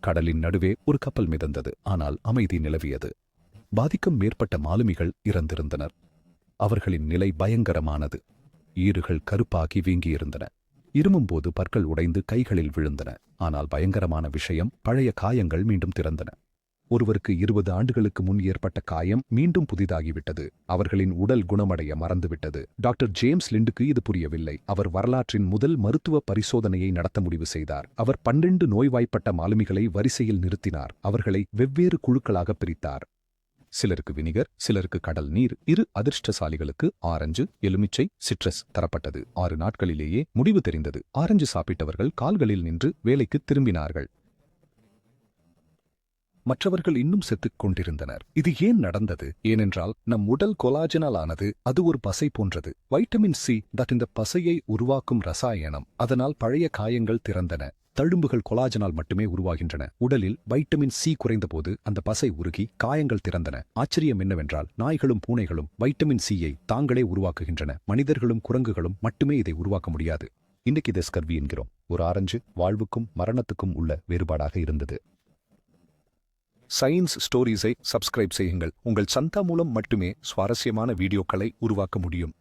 கடலின் நடுவே ஒரு கப்பல் மிதந்தது. ஆனால் அமைதி நிலவியது. பாதிக்கும் மேற்பட்ட மாலுமிகள் இறந்திருந்தனர். அவர்களின் நிலை பயங்கரமானது. ஈறுகள் கருப்பாகி வீங்கியிருந்தன. இருமும்போது பற்கள் உடைந்து கைகளில் விழுந்தன. ஆனால் பயங்கரமான விஷயம், பழைய காயங்கள் மீண்டும் திறந்தன. ஒருவருக்கு 20 ஆண்டுகளுக்கு முன் ஏற்பட்ட காயம் மீண்டும் புதிதாகிவிட்டது. அவர்களின் உடல் குணமடைய மறந்துவிட்டது. டாக்டர் ஜேம்ஸ் லிண்டுக்கு இது புரியவில்லை. அவர் வரலாற்றின் முதல் மருத்துவ பரிசோதனையை நடத்த முடிவு செய்தார். அவர் 12 நோய்வாய்ப்பட்ட மாலுமிகளை வரிசையில் நிறுத்தினார். அவர்களை வெவ்வேறு குழுக்களாக பிரித்தார். சிலருக்கு வினிகர், சிலருக்கு கடல் நீர். 2 அதிர்ஷ்டசாலிகளுக்கு ஆரஞ்சு, எலுமிச்சை, சிட்ரஸ் தரப்பட்டது. 6 நாட்களிலேயே முடிவு தெரிந்தது. ஆரஞ்சு சாப்பிட்டவர்கள் கால்களில் நின்று வேலைக்கு திரும்பினார்கள். மற்றவர்கள் இன்னும் செத்துக் கொண்டிருந்தனர். இது ஏன் நடந்தது? ஏனென்றால் நம் உடல் கொலாஜனால் ஆனது. அது ஒரு பசை போன்றது. வைட்டமின் சி இந்த பசையை உருவாக்கும் ரசாயனம். அதனால் பழைய காயங்கள் திறந்தன. தழும்புகள் கொலாஜனால் மட்டுமே உருவாகின்றன. உடலில் வைட்டமின் சி குறைந்தபோது அந்த பசை உருகி காயங்கள் திறந்தன. ஆச்சரியம் என்னவென்றால் நாய்களும் பூனைகளும் வைட்டமின் சியை தாங்களே உருவாக்குகின்றன. மனிதர்களும் குரங்குகளும் மட்டுமே இதை உருவாக்க முடியாது. இன்னைக்கு இதை ஸ்கர்வி என்கிறோம். ஒரு ஆரஞ்சு வாழ்வுக்கும் மரணத்துக்கும் உள்ள வேறுபாடாக இருந்தது. சயின்ஸ் ஸ்டோரிஸை சப்ஸ்கிரைப் செய்யுங்கள். உங்கள் சந்தா மூலம் மட்டுமே சுவாரஸ்யமான வீடியோக்களை உருவாக்க முடியும்.